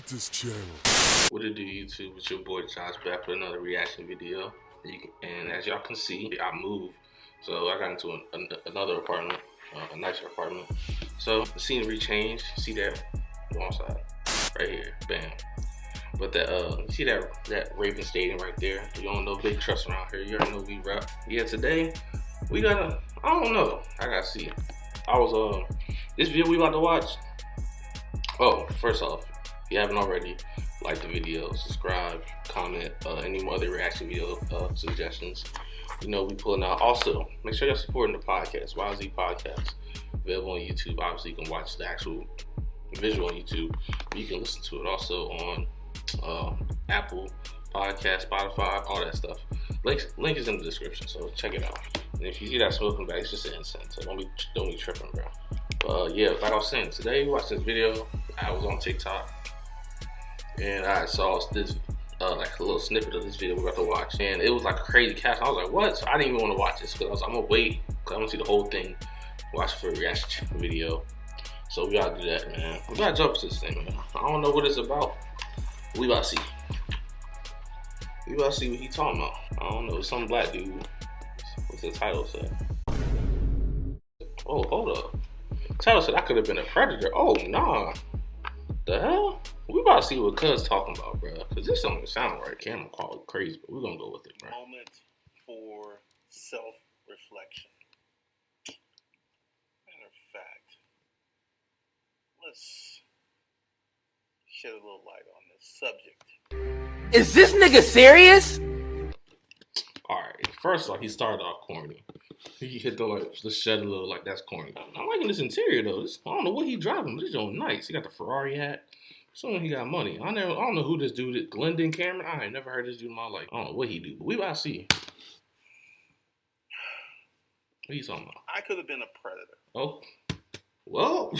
this channel. What it do, YouTube? It's your boy Josh back with another reaction video. And as y'all can see, I moved, so I got into another apartment, a nicer apartment. So the scenery changed. See that wrong side right here, bam. But that you see that Raven Stadium right there? You don't know big trust around here. You already know we rap. Yeah, today we gotta. I don't know. I gotta see. I was this video we about to watch. Oh, first off, if you haven't already, like the video, subscribe, comment, any other reaction video suggestions. You know, we pulling out. Also, make sure you're supporting the podcast, YOZ Podcast, available on YouTube. Obviously, you can watch the actual visual on YouTube, but you can listen to it also on Apple Podcast, Spotify, all that stuff. Link is in the description, so check it out. And if you see that smoking bag, it's just an incense, so don't be tripping, bro. But yeah, like I was saying, today we watched this video. I was on TikTok and I saw this like a little snippet of this video we're about to watch, and it was like a crazy cast. I was like, what? So I didn't even want to watch this because I'm gonna wait because I want to see the whole thing, watch it for a reaction video. So we gotta do that, man. We gotta jump to this thing, man. I don't know what it's about. We about to see. We about to see what he talking about. I don't know. Some black dude. What's the title say? Oh, hold up. Title said I could have been a predator. Oh, nah. The hell? We about to see what Cuz talking about, bro. Because this don't sound right. Camera call it crazy, but we're going to go with it, bro. Moment for self-reflection. Matter of fact, let's shed a little light on this subject. Is this nigga serious? Alright, first off, he started off corny. He hit the like, let's shed a little like that's corny. I'm liking this interior though. I don't know what he driving, but this joint nice. He got the Ferrari hat. Someone he got money. I don't know who this dude is. Glendon Cameron. I ain't never heard this dude in my life. I don't know what he do, but we about to see. What are you talking about? I could have been a predator. Oh, well,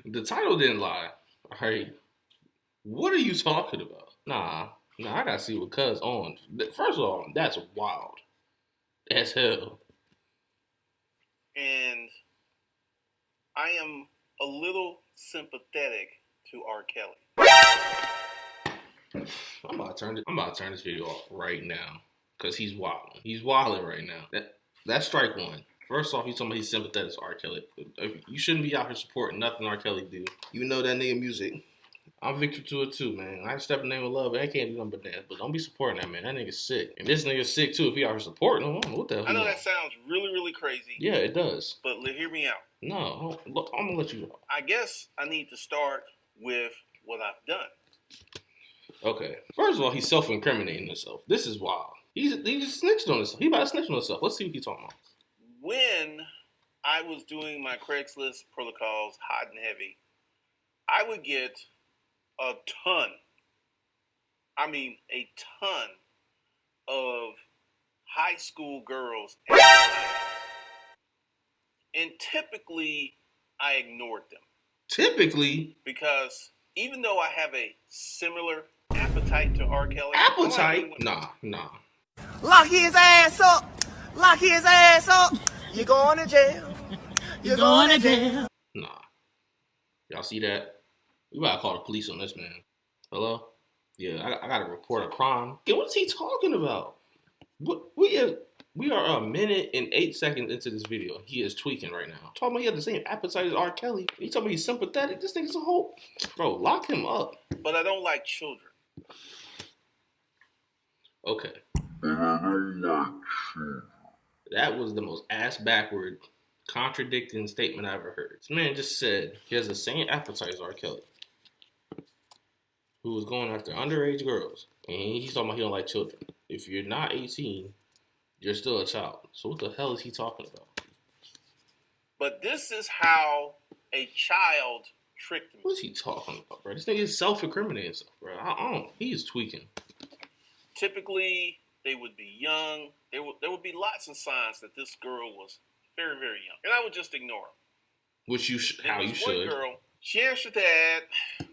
the title didn't lie. All right, what are you talking about? Nah, I gotta see what Cuz on. First of all, that's wild as hell. And I am a little sympathetic to R. Kelly. I'm about to turn this video off right now because he's wilding. He's wilding right now. That's strike one. First off, he's talking about he's sympathetic to R. Kelly. You shouldn't be out here supporting nothing R. Kelly do. You know that nigga music. I'm victim to it too, man. I step in the name of love, but I can't do nothing but that. But don't be supporting that, man. That nigga's sick. And this nigga's sick too if he out here supporting him. I don't know what the hell. I know that sounds really, really crazy. Yeah, it does. But hear me out. No, look, I'm gonna let you know. I guess I need to start with what I've done. Okay. First of all, he's self-incriminating himself. This is wild. He just snitched on himself. He about to snitch on himself. Let's see what he's talking about. When I was doing my Craigslist protocols, hot and heavy, I would get a ton of high school girls at times. And typically, I ignored them. Typically? Because even though I have a similar appetite to R. Kelly. Appetite? Nah. Lock his ass up. Lock his ass up. You going to jail. You going to jail. Nah. Y'all see that? We gotta call the police on this, man. Hello? Yeah, I gotta report a crime. Yeah, what is he talking about? We are a minute and 8 seconds into this video. He is tweaking right now. Talking about he had the same appetite as R. Kelly. He talking about he's sympathetic. This nigga's a whole... Bro, lock him up. But I don't like children. Okay. That was the most ass-backward, contradicting statement I ever heard. This man just said he has the same appetite as R. Kelly, who was going after underage girls. And he's talking about he don't like children. If you're not 18... you're still a child. So what the hell is he talking about? But this is how a child tricked me. What is he talking about, bro? This nigga is self-incriminating himself, bro. I don't. He's tweaking. Typically, they would be young. There would be lots of signs that this girl was very, very young. And I would just ignore them. Which how you should. One girl, she answered that.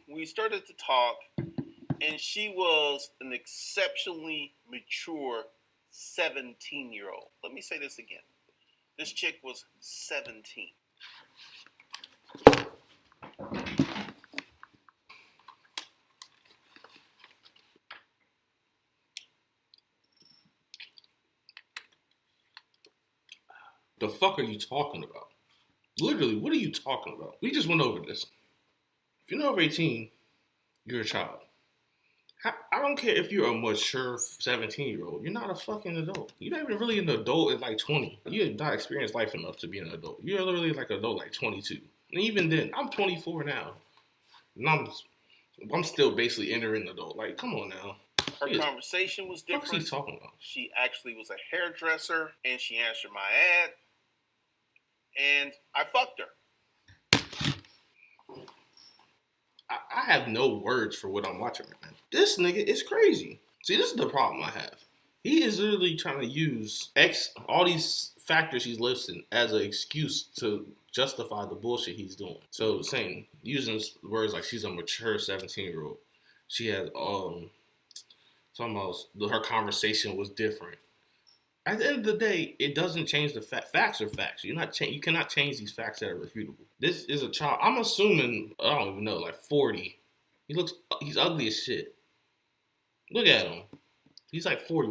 We started to talk. And she was an exceptionally mature 17-year-old. Let me say this again. This chick was 17. The fuck are you talking about? Literally, what are you talking about? We just went over this. If you're not over 18, you're a child. I don't care if you're a mature 17-year-old. You're not a fucking adult. You're not even really an adult at like 20. You have not experienced life enough to be an adult. You're literally like an adult like 22. And even then, I'm 24 now. And I'm still basically entering adult. Like, come on now. Her conversation was different. What's he talking about? She actually was a hairdresser, and she answered my ad, and I fucked her. I have no words for what I'm watching right now. This nigga is crazy. See, this is the problem I have. He is literally trying to use all these factors he's listing as an excuse to justify the bullshit he's doing. So using words like she's a mature 17-year-old. She has talking about her conversation was different. At the end of the day, it doesn't change the facts are facts. You cannot change these facts that are refutable. This is a child. I'm assuming, I don't even know, like 40. He's ugly as shit. Look at him. He's like 40.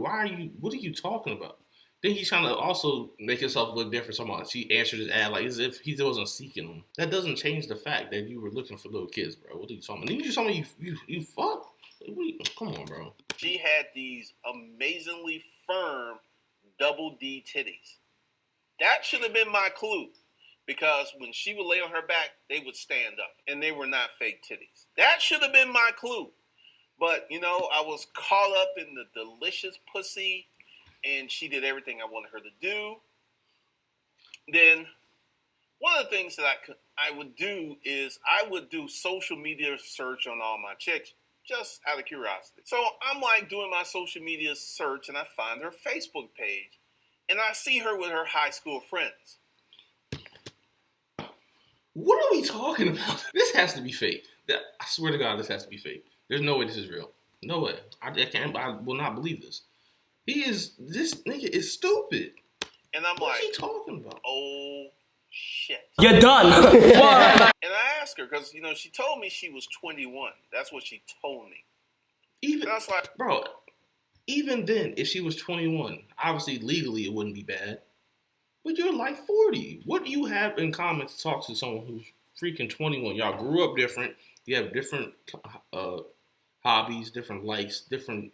What are you talking about? Then he's trying to also make himself look different. Somehow she answered his ad like as if he wasn't seeking them. That doesn't change the fact that you were looking for little kids, bro. What are you talking about? Then you told me you fuck? Come on, bro. She had these amazingly firm double D titties. That should have been my clue. Because when she would lay on her back, they would stand up. And they were not fake titties. That should have been my clue. But, I was caught up in the delicious pussy. And she did everything I wanted her to do. Then, one of the things that I would do is I would do social media search on all my chicks. Just out of curiosity. So I'm like doing my social media search and I find her Facebook page. And I see her with her high school friends. What are we talking about? This has to be fake. I swear to God, this has to be fake. There's no way this is real. No way. I will not believe this. This nigga is stupid. And I'm What's he talking about? Oh, shit. You're done. And I asked her, because, she told me she was 21. That's what she told me. And I was like, bro, even then, if she was 21, obviously legally it wouldn't be bad. But you're like 40. What do you have in common to talk to someone who's freaking 21? Y'all grew up different. You have different hobbies, different likes, different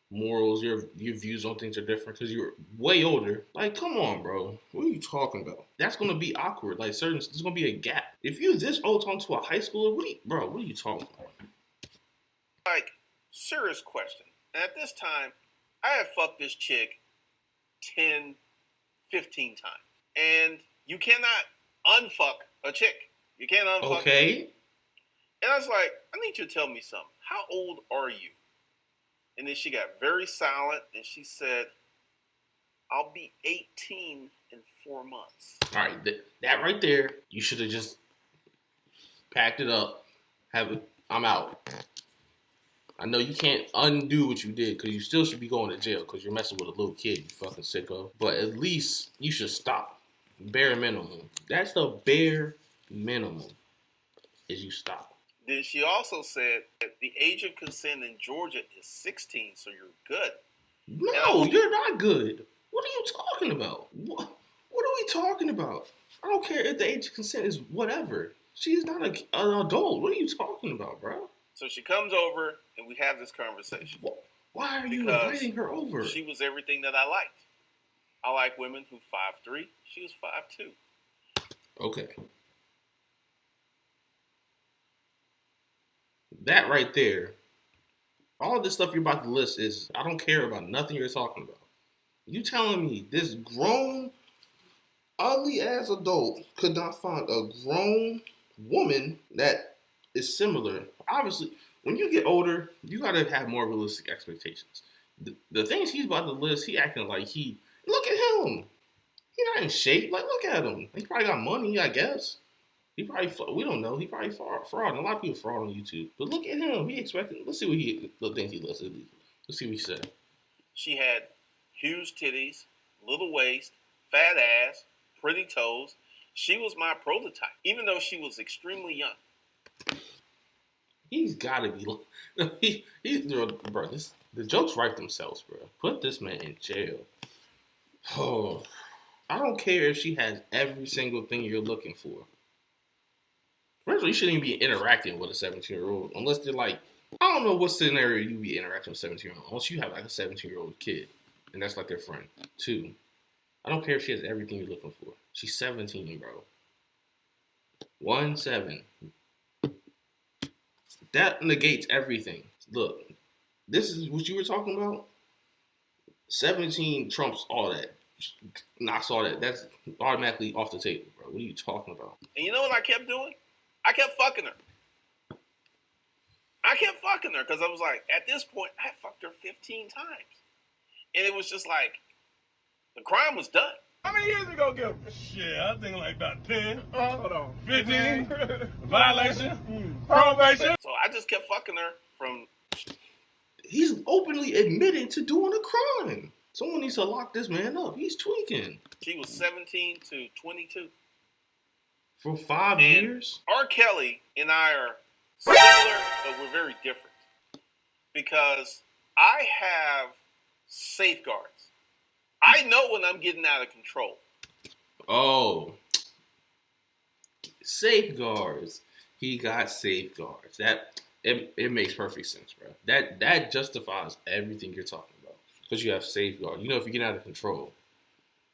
morals. Your views on things are different because you're way older. Like, come on, bro. What are you talking about? That's going to be awkward. Like, there's going to be a gap. If you're this old talking to a high schooler, what are you talking about? Like, serious question. And at this time, I had fucked this chick 10, 15 times. And you cannot unfuck a chick. You can't unfuck Okay. her. And I was like, I need you to tell me something. How old are you? And then she got very silent and she said, I'll be 18 in 4 months. All right, that right there, you should have just packed it up. I'm out. I know you can't undo what you did because you still should be going to jail because you're messing with a little kid, you fucking sicko. But at least you should stop. Bare minimum. That's the bare minimum is you stop. Then she also said that the age of consent in Georgia is 16, so you're good. No, you're not good. What are you talking about? What are we talking about? I don't care if the age of consent is whatever. She's not an adult. What are you talking about, bro? So she comes over and we have this conversation. Why are you inviting her over? She was everything that I liked. I like women who 5'3". She was 5'2". Okay. That right there, all this stuff you're about to list is, I don't care about nothing you're talking about. You telling me this grown, ugly ass adult could not find a grown woman that is similar. Obviously, when you get older, you gotta have more realistic expectations. The things he's about to list, he acting like look at him. He not in shape. Like, look at him. He probably got money, I guess. He probably, we don't know. He probably fraud. A lot of people fraud on YouTube. But look at him. He expected. Let's see the things he listed. Let's see what he said. She had huge titties, little waist, fat ass, pretty toes. She was my prototype, even though she was extremely young. He's got to be. Bro, the jokes write themselves, bro. Put this man in jail. Oh, I don't care if she has every single thing you're looking for. First of all, you shouldn't even be interacting with a 17-year-old unless they're like, I don't know what scenario you be interacting with a 17-year-old unless you have like a 17-year-old kid and that's like their friend. 2, I don't care if she has everything you're looking for. She's 17, bro. 17. That negates everything. Look, this is what you were talking about. 17 trumps all that. Knocks all that. That's automatically off the table, bro. What are you talking about? And you know what I kept doing? I kept fucking her. I kept fucking her because I was like, at this point, I fucked her 15 times. And it was just like, the crime was done. How many years ago, Gil? Shit, I think like about 10, Hold on. 15, violation, probation. So I just kept fucking her from... He's openly admitting to doing a crime. Someone needs to lock this man up. He's tweaking. She was 17 to 22. For 5 And years? R. Kelly and I are similar, but we're very different. Because I have safeguards. I know when I'm getting out of control. Oh. Safeguards. He got safeguards. It makes perfect sense, bro. That justifies everything you're talking about. Because you have safeguards. You know, if you get out of control.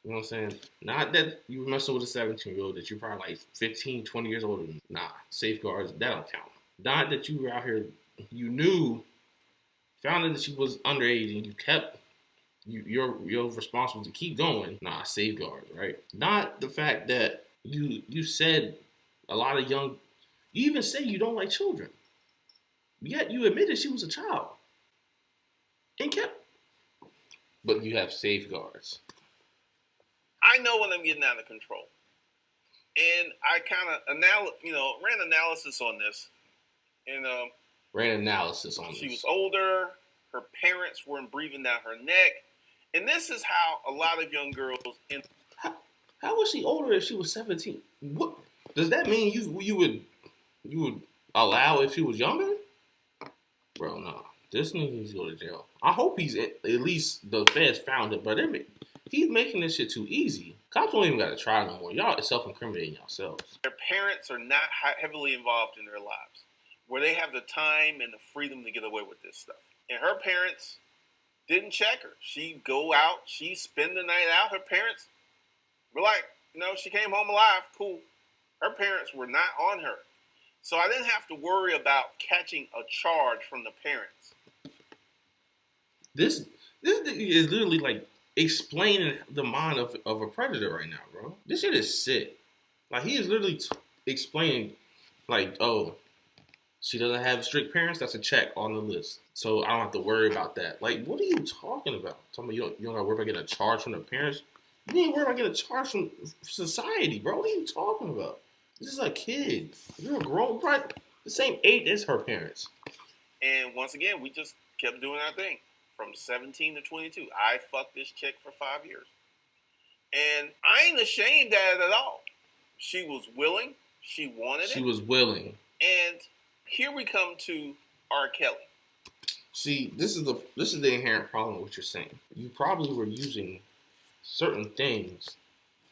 You know what I'm saying? Not that you were messing with a 17-year-old that you're probably like 15, 20 years older than. Nah, safeguards, that don't count. Not that you were out here, you found out that she was underage and you kept, you're responsible to keep going. Nah, safeguards, right? Not the fact that you said a lot of you even say you don't like children. Yet you admitted she was a child. And but you have safeguards. I know when I'm getting out of control. And I kind of, ran analysis on this. And Ran analysis on she this. was older. Her parents weren't breathing down her neck. And this is how a lot of young girls... How was she older if she was 17? What does that mean? You would allow if she was younger? Bro, no. This nigga needs to go to jail. I hope he's at least the feds found it, but he's making this shit too easy. Cops don't even got to try no more. Y'all are self-incriminating yourselves. Their parents are not heavily involved in their lives, where they have the time and the freedom to get away with this stuff. And her parents didn't check her. She'd go out, she'd spend the night out. Her parents were like, she came home alive, cool. Her parents were not on her. So I didn't have to worry about catching a charge from the parents. This is literally like explaining the mind of a predator right now, bro. This shit is sick. Like, he is literally explaining, like, oh, she doesn't have strict parents. That's a check on the list. So I don't have to worry about that. Like, what are you talking about? Talking about you don't got to worry about getting a charge from the parents? You ain't worry about getting a charge from society, bro. What are you talking about? This is a kid. You're a grown, right? The same age as her parents. And once again, we just kept doing our thing. From 17 to 22. I fucked this chick for 5 years. And I ain't ashamed at it at all. She was willing. She wanted it. She was willing. And here we come to R. Kelly. See, this is the inherent problem with what you're saying. You probably were using certain things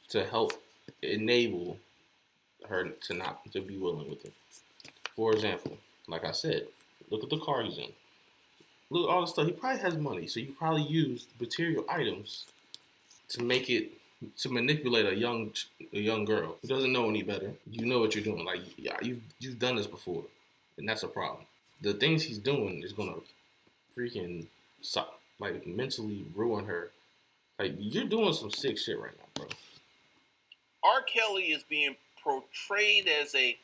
to help enable her to be willing with it. For example, like I said, look at the car he's in. Look at all the stuff. He probably has money, so you probably used material items to manipulate a young girl who doesn't know any better. You know what you're doing. Like, yeah, you've done this before, and that's a problem. The things he's doing is gonna freaking like mentally ruin her. Like, you're doing some sick shit right now, bro. R. Kelly is being portrayed as a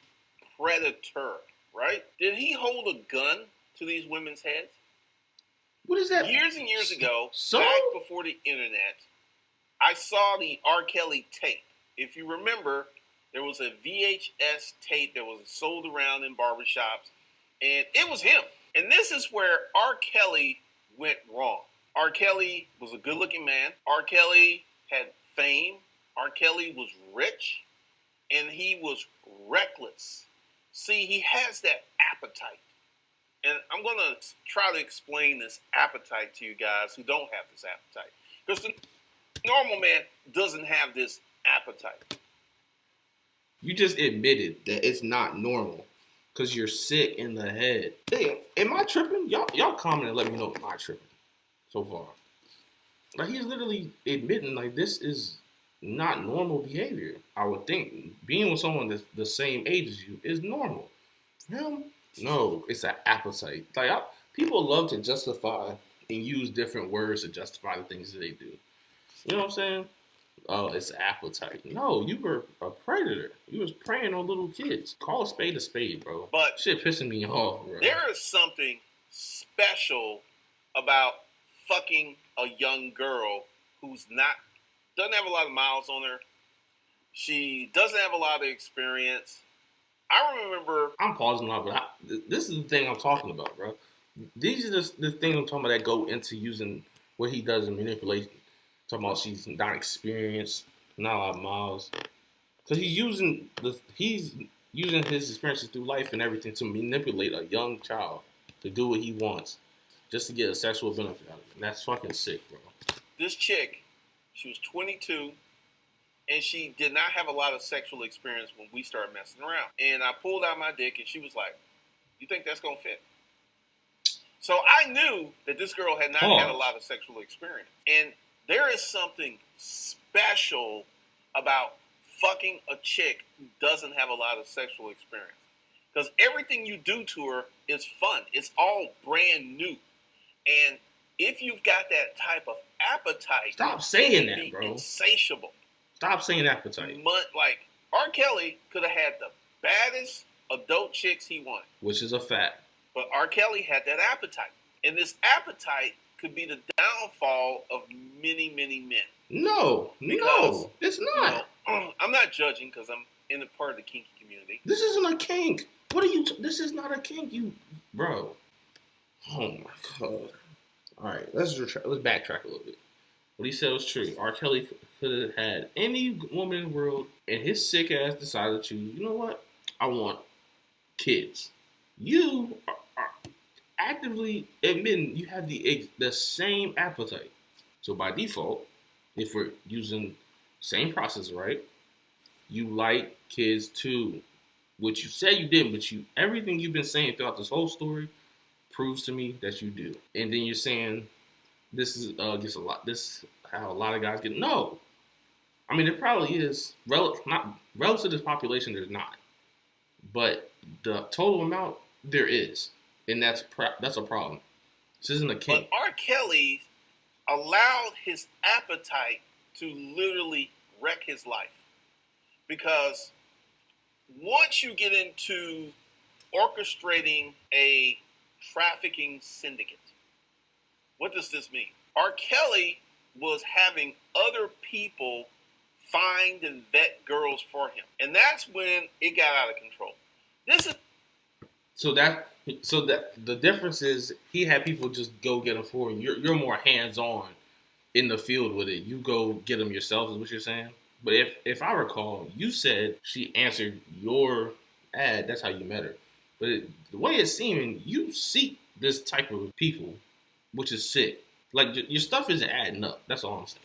predator, right? Did he hold a gun to these women's heads? What is that? Years and years ago, So? back before the internet, I saw the R. Kelly tape. If you remember, there was a VHS tape that was sold around in barbershops, and it was him. And this is where R. Kelly went wrong. R. Kelly was a good-looking man. R. Kelly had fame. R. Kelly was rich, and he was reckless. See, he has that appetite. And I'm going to try to explain this appetite to you guys who don't have this appetite. Because Normal man doesn't have this appetite. You just admitted that it's not normal because you're sick in the head. Hey, am I tripping? Y'all comment and let me know if I'm tripping so far. Like, he's literally admitting, like, this is not normal behavior. I would think being with someone that's the same age as you is normal. For him, no, it's an appetite. Like, people love to justify and use different words to justify the things that they do. You know what I'm saying? Oh, it's appetite. No, you were a predator. You was preying on little kids. Call a spade, bro. But shit pissing me off, bro. There is something special about fucking a young girl who's doesn't have a lot of miles on her. She doesn't have a lot of experience. I remember. I'm pausing a lot, but this is the thing I'm talking about, bro. These are the things I'm talking about that go into using what he does in manipulation. Talking about she's not experienced, not a lot of miles. So he's using his experiences through life and everything to manipulate a young child to do what he wants, just to get a sexual benefit out of it. And that's fucking sick, bro. This chick, she was 22, and she did not have a lot of sexual experience when we started messing around. And I pulled out my dick, and she was like, "You think that's gonna fit?" So I knew that this girl had not had a lot of sexual experience. And there is something special about fucking a chick who doesn't have a lot of sexual experience. Because everything you do to her is fun. It's all brand new. And if you've got that type of appetite, stop saying that, bro. Insatiable. Stop saying appetite. Like, R. Kelly could have had the baddest adult chicks he wanted. Which is a fact. But R. Kelly had that appetite. And this appetite could be the downfall of many, many men. No, it's not. I'm not judging because I'm in a part of the kinky community. This isn't a kink. What are you? This is not a kink, bro. Oh my god. All right, let's backtrack a little bit. What he said was true. R. Kelly could have had any woman in the world, and his sick ass decided to choose. You know what? I want kids. You are actively admitting you have the same appetite. So by default, if we're using same process, right? You like kids too, which you said you didn't, but everything you've been saying throughout this whole story proves to me that you do. And then you're saying this is gets a lot. This is how a lot of guys get. No, I mean it probably is relative to this population. There's not, but the total amount there is, and that's a problem. This isn't a kink. But R. Kelly allowed his appetite to literally wreck his life. Because once you get into orchestrating a trafficking syndicate, what does this mean? R. Kelly was having other people find and vet girls for him. And that's when it got out of control. So the difference is he had people just go get them for him. You're more hands-on in the field with it. You go get them yourself is what you're saying. But if I recall, you said she answered your ad. That's how you met her. But the way it's seeming, you seek this type of people, which is sick. Like, your stuff isn't adding up. That's all I'm saying.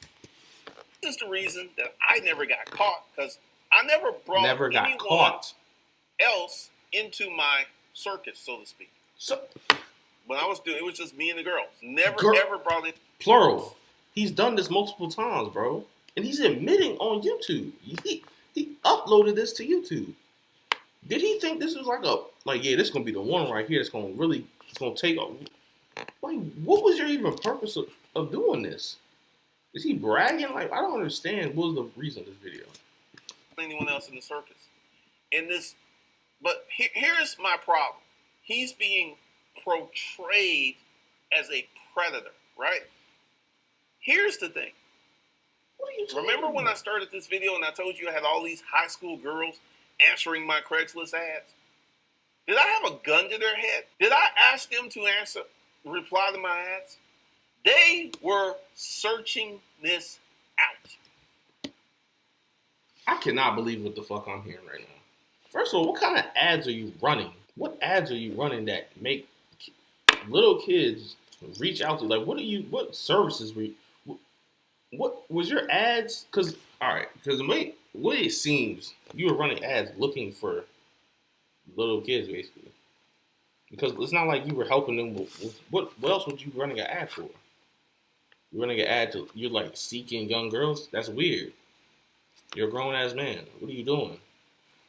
This is the reason that I never got caught, because I never brought anyone else into my circus, so to speak. So when I was doing it, was just me and the girls. Ever brought in plural. He's done this multiple times, bro. And he's admitting on YouTube. He uploaded this to YouTube. Did he think this was this is gonna be the one right here that's gonna take off? Like, what was your even purpose of doing this? Is he bragging? Like, I don't understand. What was the reason of this video? Anyone else in the circus? But here's my problem. He's being portrayed as a predator, right? Here's the thing. Remember when I started this video and I told you I had all these high school girls answering my Craigslist ads? Did I have a gun to their head? Did I ask them to reply to my ads? They were searching this out. I cannot believe what the fuck I'm hearing right now. First of all, what kind of ads are you running? What ads are you running that make little kids reach out to? Like, what services were you? what was your ads? Because the way it seems, you were running ads looking for little kids, basically. Because it's not like you were helping them. What else would you running an ad for? You're running an ad to you're like seeking young girls. That's weird. You're a grown ass man. What are you doing?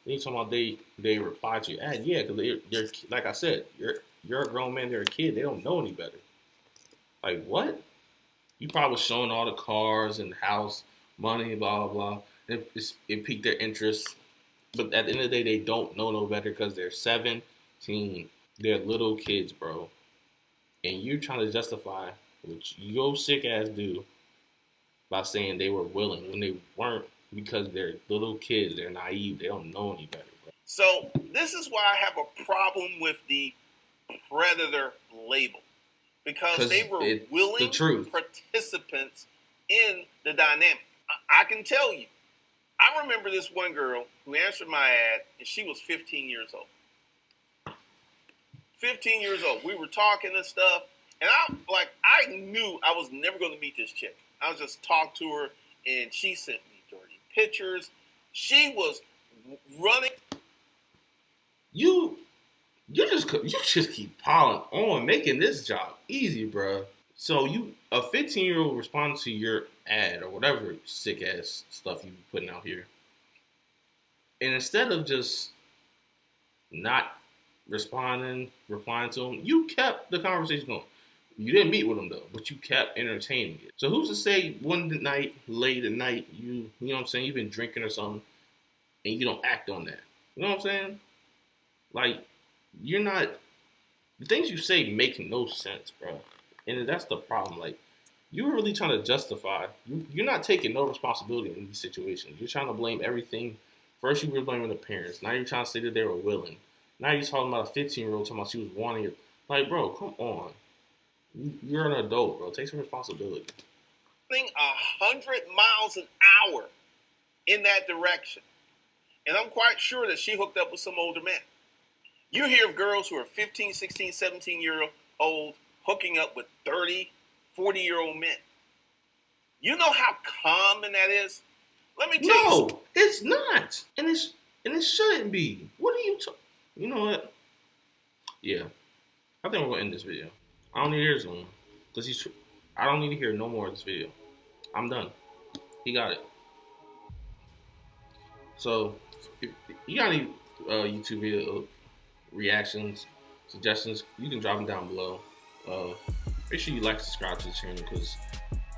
Then you talking about they reply to your ad? Yeah, because they're like I said, you're a grown man. They're a kid. They don't know any better. Like what? You probably showing all the cars and the house, money, blah blah blah. It piqued their interest. But at the end of the day, they don't know no better because they're 17. They're little kids, bro. And you're trying to justify what your sick ass do by saying they were willing when they weren't because they're little kids. They're naive. They don't know any better, bro. So this is why I have a problem with the predator label. Because they were willing participants in the dynamic. I can tell you. I remember this one girl who answered my ad, and she was 15 years old. 15 years old. We were talking and stuff, and I knew I was never going to meet this chick. I was just talked to her, and she sent me dirty pictures. She was running. You just keep piling on, making this job easy, bro. So a 15-year-old responded to your ad or whatever sick ass stuff you putting out here, and instead of just not replying to them, you kept the conversation going. You didn't meet with them though, but you kept entertaining it. So who's to say one night, late at night, you know what I'm saying, you've been drinking or something, and you don't act on that. You know what I'm saying? Like, you're not, the things you say make no sense, bro. And that's the problem. Like, you're really trying to justify, you're not taking no responsibility in these situations. You're trying to blame everything. First, you were blaming the parents. Now you're trying to say that they were willing. Now you're talking about a 15-year-old talking about she was wanting it. Like, bro, come on. You're an adult, bro. Take some responsibility. 100 miles an hour in that direction. And I'm quite sure that she hooked up with some older men. You hear of girls who are 15, 16, 17-year-old hooking up with 30, 40-year-old men. You know how common that is? Let me tell you. No, it's not. And it shouldn't be. What are you talking? You know what? Yeah. I think we're going to end this video. I don't need to hear this one. Because I don't need to hear no more of this video. I'm done. He got it. So, if you got any YouTube video reactions, suggestions, you can drop them down below. Make sure you like and subscribe to the channel because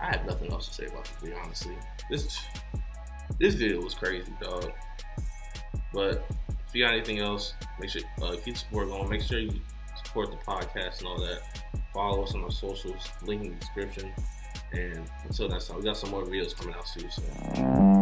I have nothing else to say about this video, honestly. This video was crazy, dog. But if you got anything else, make sure keep support going. Make sure you support the podcast and all that. Follow us on our socials, link in the description. And until next time, we got some more videos coming out soon. So.